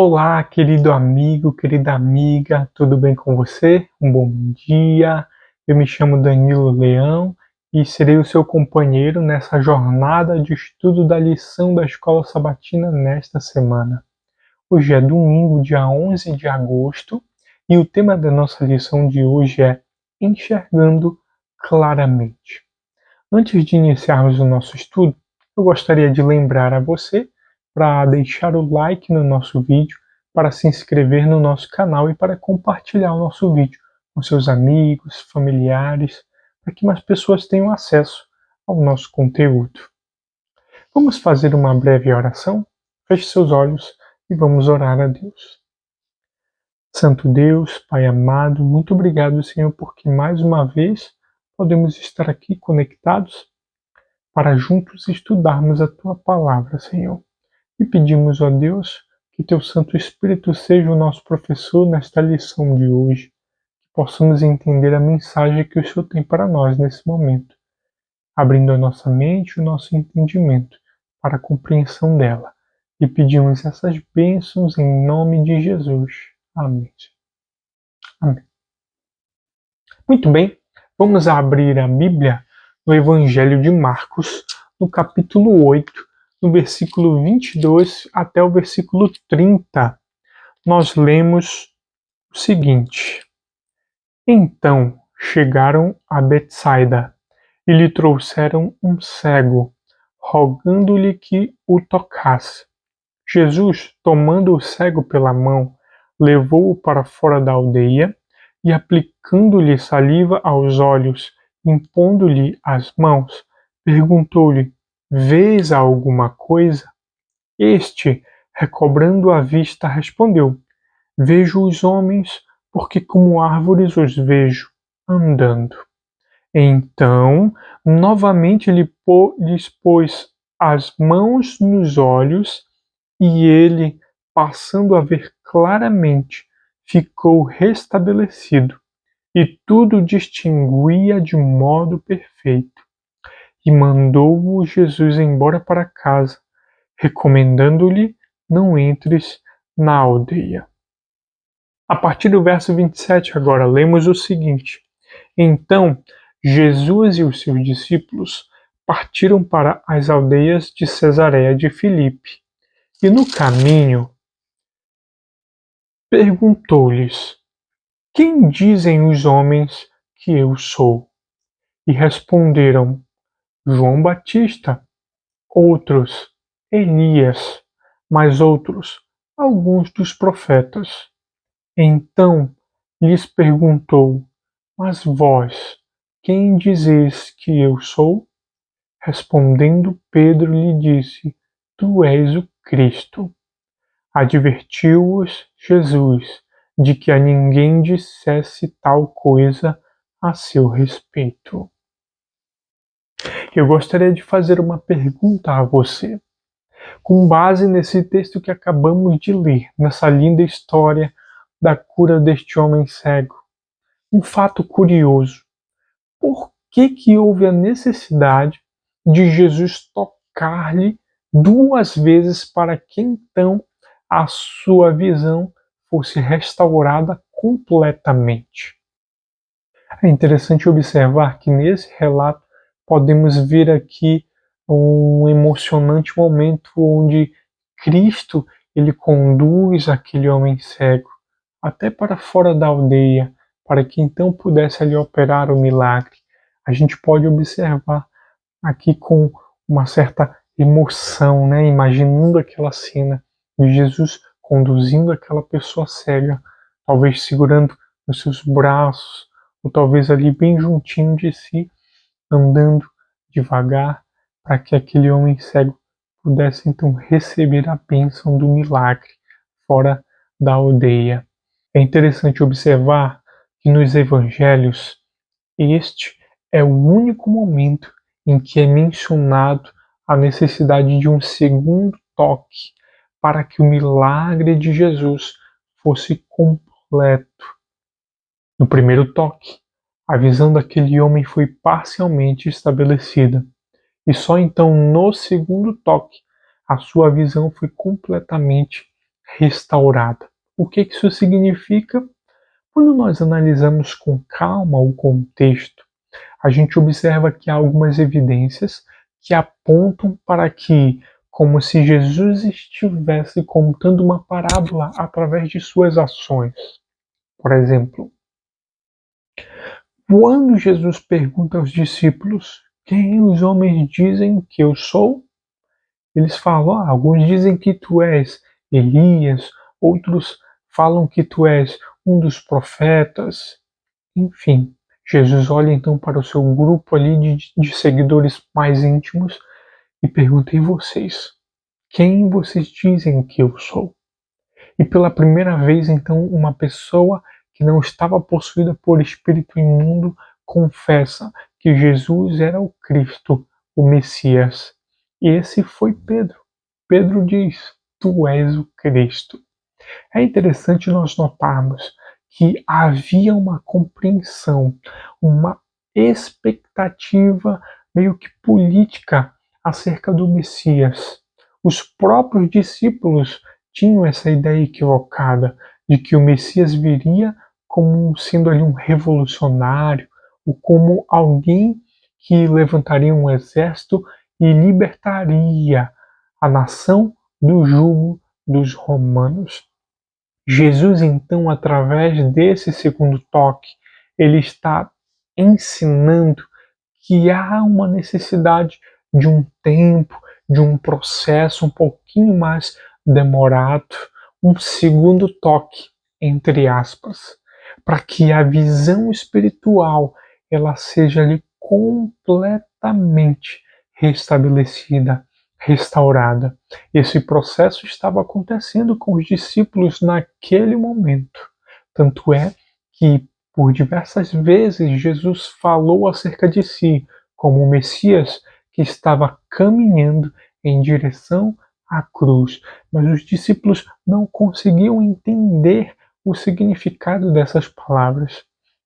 Olá, querido amigo, querida amiga, tudo bem com você? Um bom dia. Eu me chamo Danilo Leão e serei o seu companheiro nessa jornada de estudo da lição da Escola Sabatina nesta semana. Hoje é domingo, dia 11 de agosto, e o tema da nossa lição de hoje é Enxergando Claramente. Antes de iniciarmos o nosso estudo, eu gostaria de lembrar a você para deixar o like no nosso vídeo, para se inscrever no nosso canal e para compartilhar o nosso vídeo com seus amigos, familiares, para que mais pessoas tenham acesso ao nosso conteúdo. Vamos fazer uma breve oração? Feche seus olhos e vamos orar a Deus. Santo Deus, Pai amado, muito obrigado, Senhor, porque mais uma vez podemos estar aqui conectados para juntos estudarmos a Tua Palavra, Senhor. E pedimos, ó Deus, que Teu Santo Espírito seja o nosso professor nesta lição de hoje, que possamos entender a mensagem que o Senhor tem para nós nesse momento, abrindo a nossa mente e o nosso entendimento para a compreensão dela. E pedimos essas bênçãos em nome de Jesus. Amém. Amém. Muito bem, vamos abrir a Bíblia no Evangelho de Marcos, no capítulo 8, no versículo 22 até o versículo 30. Nós lemos o seguinte: Então chegaram a Betsaida e lhe trouxeram um cego, rogando-lhe que o tocasse. Jesus, tomando o cego pela mão, levou-o para fora da aldeia e, aplicando-lhe saliva aos olhos, impondo-lhe as mãos, perguntou-lhe: Vês alguma coisa? Este, recobrando a vista, respondeu: Vejo os homens, porque como árvores os vejo, andando. Então, novamente lhes pôs as mãos nos olhos, e ele, passando a ver claramente, ficou restabelecido, e tudo distinguia de modo perfeito. E mandou-o Jesus embora para casa, recomendando-lhe: não entres na aldeia. A partir do verso 27 agora, lemos o seguinte: Então, Jesus e os seus discípulos partiram para as aldeias de Cesareia de Filipe. E no caminho, perguntou-lhes: Quem dizem os homens que eu sou? E responderam: João Batista, outros, Elias, mas outros, alguns dos profetas. Então lhes perguntou: Mas vós, quem dizeis que eu sou? Respondendo, Pedro lhe disse: Tu és o Cristo. Advertiu-os Jesus de que a ninguém dissesse tal coisa a seu respeito. Eu gostaria de fazer uma pergunta a você. Com base nesse texto que acabamos de ler, nessa linda história da cura deste homem cego, um fato curioso: por que houve a necessidade de Jesus tocar-lhe 2 vezes para que então a sua visão fosse restaurada completamente? É interessante observar que nesse relato podemos ver aqui um emocionante momento onde Cristo ele conduz aquele homem cego até para fora da aldeia, para que então pudesse ali operar o milagre. A gente pode observar aqui com uma certa emoção, né? Imaginando aquela cena de Jesus conduzindo aquela pessoa cega, talvez segurando nos seus braços, ou talvez ali bem juntinho de si, andando devagar, para que aquele homem cego pudesse então receber a bênção do milagre fora da aldeia. É interessante observar que nos evangelhos este é o único momento em que é mencionado a necessidade de um segundo toque para que o milagre de Jesus fosse completo. No primeiro toque, a visão daquele homem foi parcialmente estabelecida, e só então no segundo toque a sua visão foi completamente restaurada. O que isso significa? Quando nós analisamos com calma o contexto, a gente observa que há algumas evidências que apontam para que, como se Jesus estivesse contando uma parábola através de suas ações. Por exemplo, quando Jesus pergunta aos discípulos: quem os homens dizem que eu sou? Eles falam: alguns dizem que tu és Elias, outros falam que tu és um dos profetas. Enfim, Jesus olha então para o seu grupo ali de seguidores mais íntimos e pergunta: e vocês? Quem vocês dizem que eu sou? E pela primeira vez, então, uma pessoa que não estava possuída por espírito imundo confessa que Jesus era o Cristo, o Messias. E esse foi Pedro. Pedro diz: tu és o Cristo. É interessante nós notarmos que havia uma compreensão, uma expectativa meio que política acerca do Messias. Os próprios discípulos tinham essa ideia equivocada de que o Messias viria como sendo ali um revolucionário, ou como alguém que levantaria um exército e libertaria a nação do jugo dos romanos. Jesus, então, através desse segundo toque, ele está ensinando que há uma necessidade de um tempo, de um processo um pouquinho mais demorado, um segundo toque, entre aspas, para que a visão espiritual ela seja ali completamente restabelecida, restaurada. Esse processo estava acontecendo com os discípulos naquele momento. Tanto é que, por diversas vezes, Jesus falou acerca de si como o Messias que estava caminhando em direção à cruz. Mas os discípulos não conseguiam entender o significado dessas palavras.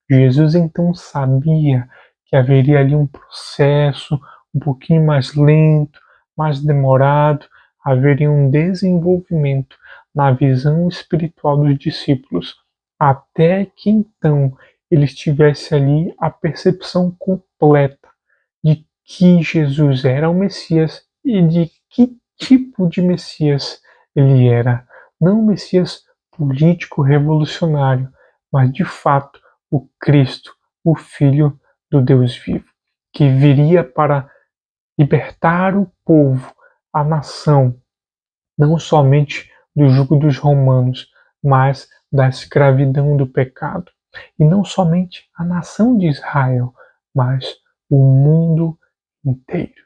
Jesus então sabia que haveria ali um processo um pouquinho mais lento, mais demorado, haveria um desenvolvimento na visão espiritual dos discípulos, até que então eles tivessem ali a percepção completa de que Jesus era o Messias e de que tipo de Messias ele era. Não o Messias político revolucionário, mas de fato o Cristo, o Filho do Deus vivo, que viria para libertar o povo, a nação, não somente do jugo dos romanos, mas da escravidão do pecado. E não somente a nação de Israel, mas o mundo inteiro.